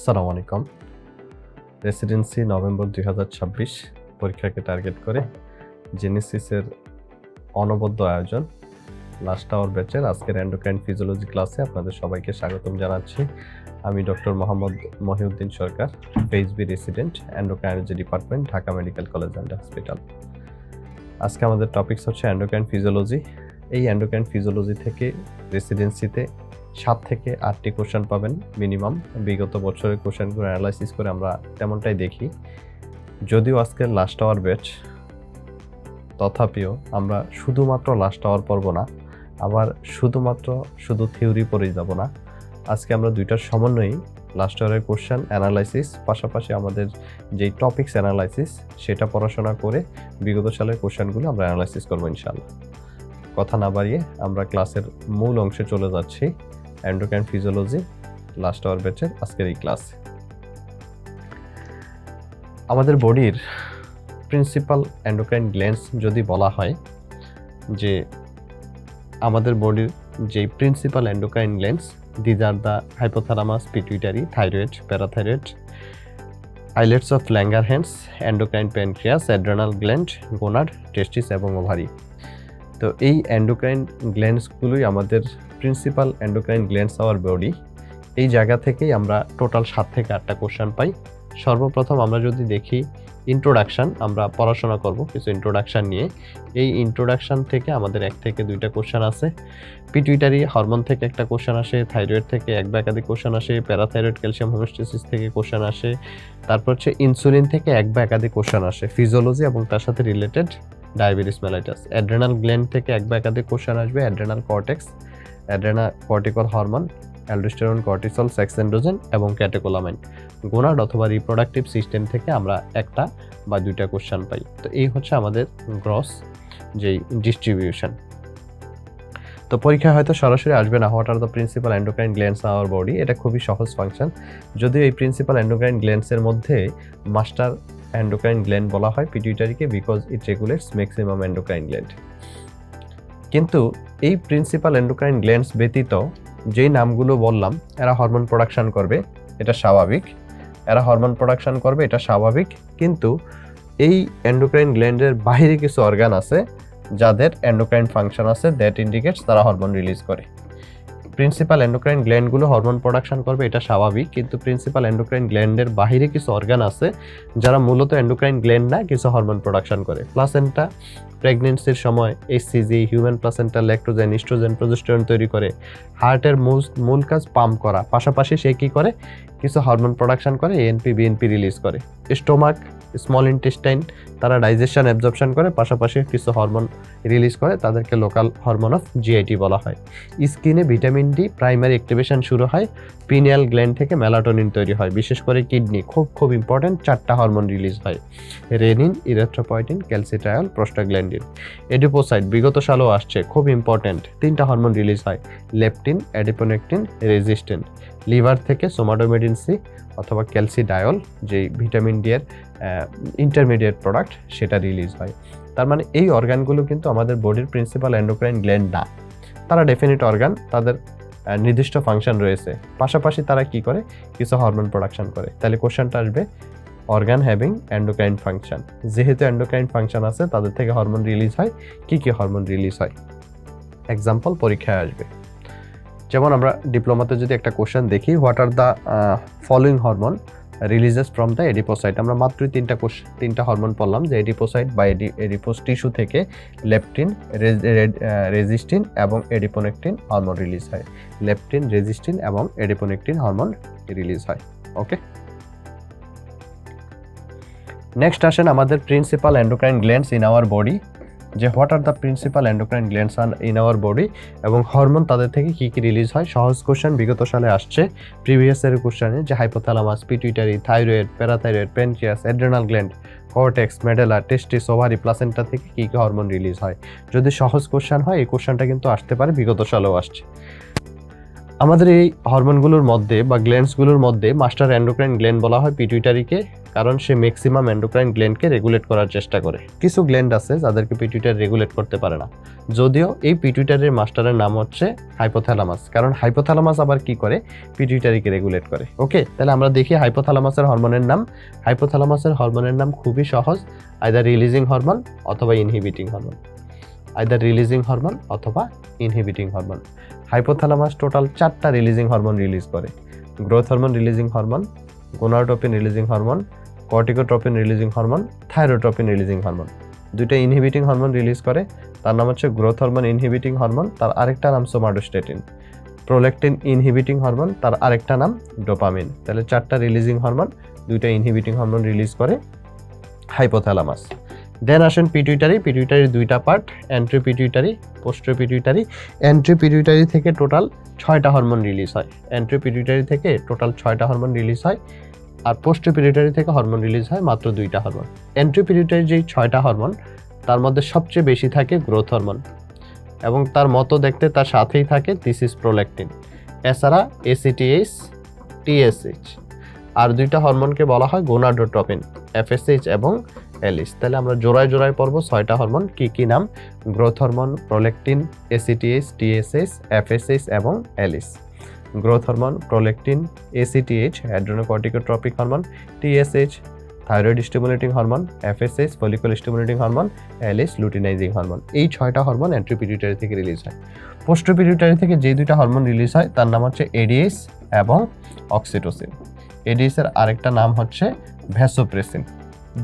আসসালামু আলাইকুম। Residency November ২০২৬ পরীক্ষাকে টার্গেট করে জেনেসিসের অনবদ্য আয়োজন লাস্ট আওয়ার ব্যাচের আজকের এন্ডোক্রাইন ফিজিওলজি ক্লাসে আপনাদের সবাইকে স্বাগতম জানাচ্ছি। আমি ডক্টর মোহাম্মদ মহিউদ্দিন সরকার, ফেইসবি resident, endocrinology department, Dhaka medical college and hospital. আজকে আমাদের টপিকস হচ্ছে এন্ডোক্রাইন ফিজিওলজি। এই এন্ডোক্রাইন ফিজিওলজি থেকে রেসিডেন্সিতে 7 থেকে 8টি কোশ্চেন পাবেন মিনিমাম। বিগত বছরের কোশ্চেনগুলো অ্যানালাইসিস করে আমরা তেমনটাই দেখি। যদিও আজকের লাস্ট আওয়ার ব্যাচ, তথাপিও আমরা শুধুমাত্র লাস্ট আওয়ার পড়ব না, আবার শুধু থিওরি পড়ে যাব না। আজকে আমরা দুইটার সমন্বয়েই লাস্ট আওয়ারের কোশ্চেন অ্যানালাইসিস, পাশাপাশি আমাদের যেই টপিকস অ্যানালাইসিস সেটা পড়াশোনা করে বিগত সালের কোশ্চেনগুলো আমরা অ্যানালাইসিস করবো ইনশাআল্লাহ। কথা না বাড়িয়ে আমরা ক্লাসের মূল অংশে চলে যাচ্ছি। এন্ডোক্রাইন ফিজিওলজি লাস্ট আওয়ার ব্যাচের আজকের এই ক্লাস। আমাদের বডির প্রিন্সিপাল এন্ডোক্রাইন গ্ল্যান্ডস যদি বলা হয়, যে আমাদের বডির যে principal endocrine glands, these are the hypothalamus, pituitary, thyroid, parathyroid, islets of Langerhans, endocrine pancreas, adrenal gland, gonad, testis এবং ওভারি। তো এই এন্ডোক্রাইন গ্ল্যান্ডসগুলোই আমাদের principal endocrine glands our body. এই জায়গা থেকেই আমরা টোটাল 7 থেকে 8টা কোশ্চেন পাই। সর্বপ্রথম আমরা যদি দেখি ইন্ট্রোডাকশান, আমরা পড়াশোনা করব কিছু ইন্ট্রোডাকশান নিয়ে। এই ইন্ট্রোডাকশান থেকে আমাদের 1 থেকে 2টা কোশ্চেন আছে। পিটুইটারি হরমোন থেকে একটা কোশ্চেন আসে, থাইরয়েড থেকে এক বা একাধিক কোশ্চেন আসে, প্যারাথাইরয়েড ক্যালসিয়াম হোমিওস্ট্যাসিস থেকে কোশ্চেন আসে, তারপর হচ্ছে ইনসুলিন থেকে এক বা একাধিক কোশ্চেন আসে, ফিজিওলজি এবং তার সাথে related diabetes mellitus. Adrenal gland থেকে এক বা একাধিক কোশ্চেন আসবে, adrenal cortex, adrenal cortical hormone, aldosterone, cortisol, sex androgen এবং ক্যাটেকোলামাইন। গোনাড অথবা রিপ্রোডাক্টিভ সিস্টেম থেকে আমরা একটা বা 2টা কোশ্চেন পাই। তো এই হচ্ছে আমাদের গ্রস যেই ডিস্ট্রিবিউশন। তো পরীক্ষা হয়তো সরাসরি আসবে না, what are the principal endocrine glands our body, এটা খুবই সহজ ফাংশন। যদিও এই প্রিন্সিপাল এন্ডোক্রাইন গ্ল্যান্ডসের মধ্যে মাস্টার এন্ডোক্রাইন গ্ল্যান্ড বলা হয় পিটুইটারিকে, because it regulates maximum endocrine gland. কিন্তু এই প্রিন্সিপাল এন্ডোক্রাইন গ্ল্যান্ডস ব্যতীত যেই নামগুলো বললাম, এরা হরমোন প্রোডাকশন করবে, এটা স্বাভাবিক। কিন্তু এই এন্ডোক্রাইন গ্ল্যান্ডের বাইরে কিছু অর্গান আছে যাদের এন্ডোক্রাইন ফাংশন আছে, দ্যাট ইন্ডিকেটস তারা হরমোন রিলিজ করে। প্রিন্সিপাল এন্ডোক্রাইন গ্ল্যান্ডগুলো হরমোন প্রোডাকশন করবে, এটা স্বাভাবিক। কিন্তু প্রিন্সিপাল এন্ডোক্রাইন গ্ল্যান্ডের বাইরে কিছু অর্গান আছে যারা মূলত এন্ডোক্রাইন গ্ল্যান্ড না, কিছু হরমোন প্রোডাকশন করে। প্লাসেন্টা প্রেগনেন্সির সময় HCG, human placenta lactogen, oestrogen, progesterone তৈরি করে। হার্টের মূল কাজ পাম্প করা, পাশাপাশি সে কি করে, কিছু হরমোন প্রোডাকশন করে, এএনপি, বিএনপি রিলিজ করে। স্টোমাক, স্মল ইন্টেস্টাইন, তারা ডাইজেশন, অ্যাবজর্পশন করে, পাশাপাশি কিছু হরমোন রিলিজ করে, তাদেরকে লোকাল হরমোন অফ জিআইটি বলা হয়। স্কিনে ভিটামিন ডি প্রাইমারি অ্যাক্টিভেশন শুরু হয়, পিনিয়াল গ্ল্যান্ড থেকে মেলাটোনিন তৈরি হয়। বিশেষ করে কিডনি, খুব ইম্পর্টেন্ট, 4টা হরমোন রিলিজ হয়, রেনিন, ইরেথ্রোপয়েটিন, ক্যালসিট্রায়ল, প্রোস্টাগ্ল্যান্ডিন। এডিপোসাইট বিগত সালেও আসছে, খুব ইম্পর্টেন্ট, 3টা হরমোন রিলিজ হয়, লেপটিন, অ্যাডিপোনেকটিন, রেজিস্টিন। লিভার থেকে সোমাটোমেডিন সি অথবা ক্যালসিডায়ল, যেই ভিটামিন ডি এর ইন্টারমিডিয়েট প্রোডাক্ট, সেটা রিলিজ হয়। তার মানে এই অর্গানগুলো কিন্তু আমাদের বডির প্রিন্সিপাল এন্ডোক্রাইন গ্ল্যান্ড না, তারা ডেফিনিট অর্গান, তাদের নির্দিষ্ট ফাংশন রয়েছে। পাশাপাশি তারা কি করে, কিছু হরমোন প্রোডাকশন করে। তাহলে কোশ্চেনটা আসবে অর্গান হ্যাভিং এন্ডোক্রাইন ফাংশন। যেহেতু এন্ডোক্রাইন ফাংশন আছে, তাদের থেকে হরমোন রিলিজ হয়। কি কি হরমোন রিলিজ হয়, এক্সাম্পল পরীক্ষায় আসবে। যেমন আমরা ডিপ্লোমাতে যদি একটা কোশ্চেন দেখি, what are the following hormone releases from the adipocyte, আমরা মাত্রই 3টা হরমোন পড়লাম, যে এডিপোসাইট বা এডিপোস টিস্যু থেকে লেপটিন, রেজিস্টিন এবং এডিপোনেকটিন হরমোন রিলিজ হয়। লেপটিন, রেজিস্টিন এবং এডিপোনেকটিন হরমোন রিলিজ হয়। ওকে, নেক্সট আসেন আমাদের principal endocrine glands in our body, যে what are the principal endocrine glands in our body এবং হরমোন তাদের থেকে কি কি রিলিজ হয়। সহজ কোশ্চেন বিগত সালে আসছে, প্রিভিয়াস এর কোশ্চেনে, যে hypothalamus, pituitary, thyroid, parathyroid, pancreas, adrenal gland, cortex, medulla, testis, ovary, placenta থেকে কি কি হরমোন রিলিজ হয়। যদি সহজ কোশ্চেন হয়, এই কোশ্চেনটা কিন্তু আসতে পারে, বিগত সালেও আসছে। আমাদের এই হরমোনগুলোর মধ্যে বা গ্ল্যান্ডসগুলোর মধ্যে মাস্টার এন্ডোক্রাইন গ্ল্যান্ড বলা হয় পিটুইটারিকে, কারণ সে ম্যাক্সিমাম এন্ডোক্রাইন গ্ল্যান্ডকে রেগুলেট করার চেষ্টা করে। কিছু গ্ল্যান্ড আছে যাদেরকে পিটুইটারি রেগুলেট করতে পারে না, যদিও এই পিটুইটারির মাস্টারের নাম হচ্ছে হাইপোথ্যালামাস, কারণ হাইপোথ্যালামাস আবার কি করে, পিটুইটারিকে রেগুলেট করে। ওকে, তাহলে আমরা দেখি হাইপোথ্যালামাসের হরমোনের নাম। হাইপোথ্যালামাসের হরমোনের নাম খুবই সহজ, আইদার রিলিজিং হরমোন অথবা inhibiting hormone, either releasing hormone অথবা ইনহিবিটিং হরমোন। হাইপোথ্যালামাস টোটাল 4টা রিলিজিং হরমোন রিলিজ করে: growth hormone releasing hormone, gonadotropin releasing hormone, corticotropin releasing hormone, thyrotropin releasing hormone. 2টা ইনহিবিটিং হরমোন রিলিজ করে, তার নাম হচ্ছে growth hormone inhibiting hormone, তার আরেকটা নাম সোমাটোস্ট্যাটিন। প্রোল্যাকটিন ইনহিবিটিং হরমোন, তার আরেকটা নাম ডোপামিন। তাহলে 4টা রিলিজিং হরমোন, 2টা ইনহিবিটিং হরমোন রিলিজ করে হাইপোথ্যালামাস। দেন আসেন পিটুইটারি। পিটুইটারির 2টা part, entry pituitary, posterior pituitary. Entry pituitary থেকে টোটাল 6টা হরমোন রিলিজ হয়। এন্ট্রি পিটুইটারি থেকে টোটাল 6টা হরমোন রিলিজ হয়, আর পোস্টেরিয়র পিটুইটারি থেকে হরমোন রিলিজ হয় মাত্র 2টা হরমোন। এন্ট্রি পিটুইটারি যেই 6টা হরমোন, তার মধ্যে সবচেয়ে বেশি থাকে গ্রোথ হরমোন, এবং তার মতো দেখতে তার সাথেই থাকে দিস ইজ প্রোল্যাকটিন, এছাড়া এসিটিএইচ, টিএসএইচ। আর 2টা হরমোনকে বলা হয় গোনাডোট্রপিন, এফএসএইচ এবং এলিস। তাহলে আমরা জোড়ায় জোড়ায় পড়ব 6টা হরমোন কি কি নাম: growth hormone, prolactin, ACTH, TSH, FSH এবং LH. Growth hormone, prolactin, ACTH adrenocorticotropic hormone, TSH thyroid stimulating hormone, FSH follicle stimulating hormone, LH luteinising hormone. এই 6টা হরমোন এন্ট্রি পিটুইটারি থেকে রিলিজ হয়। পোস্টেরিয়র পিটুইটারি থেকে যে 2টা হরমোন রিলিজ হয় তার নাম হচ্ছে এডিএস এবং অক্সিটোসিন। এডিএস এর আরেকটা নাম হচ্ছে ভ্যাসোপ্রেসিন।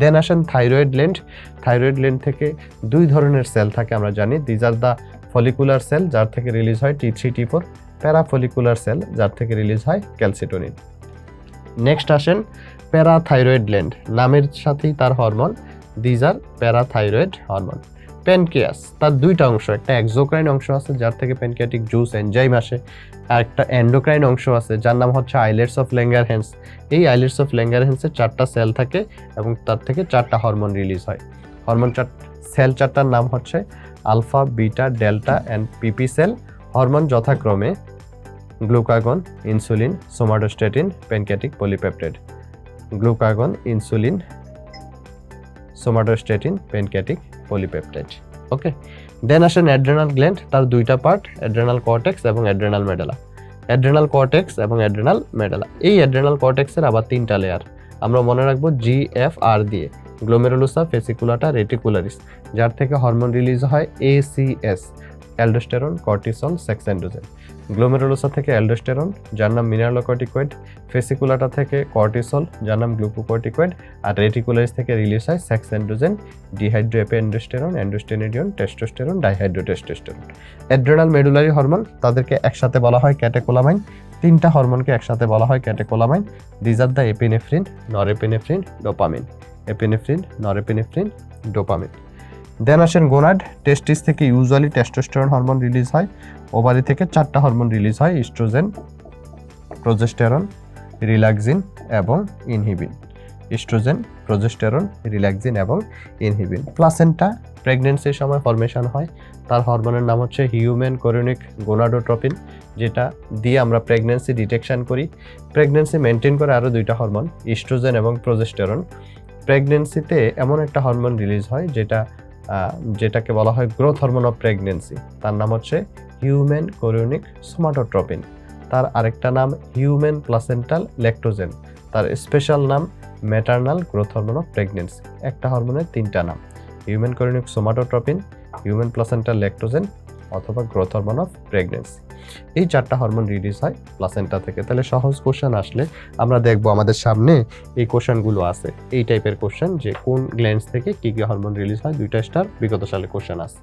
দেন আসেন থাইরয়েড গ্ল্যান্ড। থাইরয়েড গ্ল্যান্ড থেকে 2 ধরনের সেল থাকে আমরা জানি, these are the follicular cell যার থেকে রিলিজ হয় T3 T4, প্যারাফলিকুলার সেল যার থেকে রিলিজ হয় ক্যালসিটোনিন। নেক্সট আসেন প্যারাথাইরয়েড গ্ল্যান্ড, নামের সাথেই তার hormone, these are parathyroid hormone. Pancreas, তার 2টা অংশ, একটা এক্সোক্রাইন অংশ আছে যার থেকে প্যানক্রিয়াটিক জুস এনজাইম আসে, আর একটা এন্ডোক্রাইন অংশ আছে যার নাম হচ্ছে আইলেটস অফ ল্যাঙ্গারহ্যান্স। এই আইলেটস অফ ল্যাঙ্গারহ্যান্সের 4টা সেল থাকে এবং তার থেকে 4টা হরমোন রিলিজ হয়। হরমোন সেল 4টার নাম হচ্ছে alpha, beta, delta and PP cell. Hormone যথাক্রমে glucagon, insulin, somatostatin, pancreatic polypeptide. Glucagon, insulin, somatostatin, pancreatic polypeptide. Okay, then আসেন অ্যাড্রেনাল গ্ল্যান্ড, তার 2টা পার্ট, অ্যাড্রেনাল কর্টেক্স এবং অ্যাড্রেনাল মেডালা। অ্যাড্রেনাল কর্টেক্স এবং অ্যাড্রেনাল মেডালা, এই অ্যাড্রেনাল কর্টেক্সের আবার 3টা লেয়ার, আমরা মনে রাখবো GFR দিয়ে: গ্লোমেরুলোসা, ফেসিকুলাটা, রেটিকুলারিস, যার থেকে হরমোন রিলিজ হয় ACS, aldosterone, cortisol, sex androgen. Glomerulosa থেকে অ্যালডোস্টেরন যার নাম মিনারেলোকর্টিকয়েড, ফেসিকুলাটা থেকে কর্টিসল যার নাম গ্লুকোকর্টিকয়েড, আর রেটিকুলারিস থেকে রিলিজ হয় sex androgen, dehydroepiandrosterone, androstenedione, testosterone, dihydrotestosterone. Adrenal medullary hormone, তাদেরকে একসাথে বলা হয় ক্যাটেকোলামাইন। 3টা হরমোনকে একসাথে বলা হয় catecholamine, these are the epinephrine, norepinephrine, dopamine. Epinephrine, norepinephrine, dopamine. Then আসেন গোনাড। টেস্টিস থেকে ইউজুয়ালি টেস্টোস্টেরন হরমোন রিলিজ হয়। ওভারি থেকে 4টা হরমোন রিলিজ হয়: ইস্ট্রোজেন, প্রোজেস্টেরন, রিল্যাক্সিন এবং ইনহিবিন। ইস্ট্রোজেন, প্রোজেস্টেরন, রিল্যাক্সিন এবং ইনহিবিন। প্লাসেন্টা প্রেগনেন্সির সময় ফরমেশন হয়, তার হরমোনের নাম হচ্ছে হিউম্যান কোরিওনিক গোনাডোট্রপিন, যেটা দিয়ে আমরা প্রেগনেন্সি ডিটেকশন করি। প্রেগনেন্সি মেনটেন করে আরও 2টা হরমোন, ইস্ট্রোজেন এবং প্রোজেস্টেরন। প্রেগনেন্সিতে এমন একটা হরমোন রিলিজ হয় যেটাকে বলা হয় গ্রোথ হরমোন অফ প্রেগনেন্সি, তার নাম হচ্ছে হিউম্যান কোরিওনিক সোমাটোট্রপিন। তার আরেকটা নাম হিউম্যান প্লাসেন্টাল ল্যাক্টোজেন, তার স্পেশাল নাম maternal growth hormone of pregnancy. একটা হরমোনের 3টা নাম: human chorionic somatotropin, human placental Lactogen অথবা গ্রোথ হরমোন অফ প্রেগনেন্সি। এই 4টা হরমোন রিলিজ হয় প্লাসেন্টা থেকে। তাহলে সহজ কোশ্চেন আসলে আমরা দেখবো আমাদের সামনে এই কোশ্চেনগুলো আছে, এই টাইপের কোশ্চেন যে কোন গ্ল্যান্ডস থেকে কি কি হরমোন রিলিজ হয়, 2টা স্টার বিগত সালে কোশ্চেন আছে।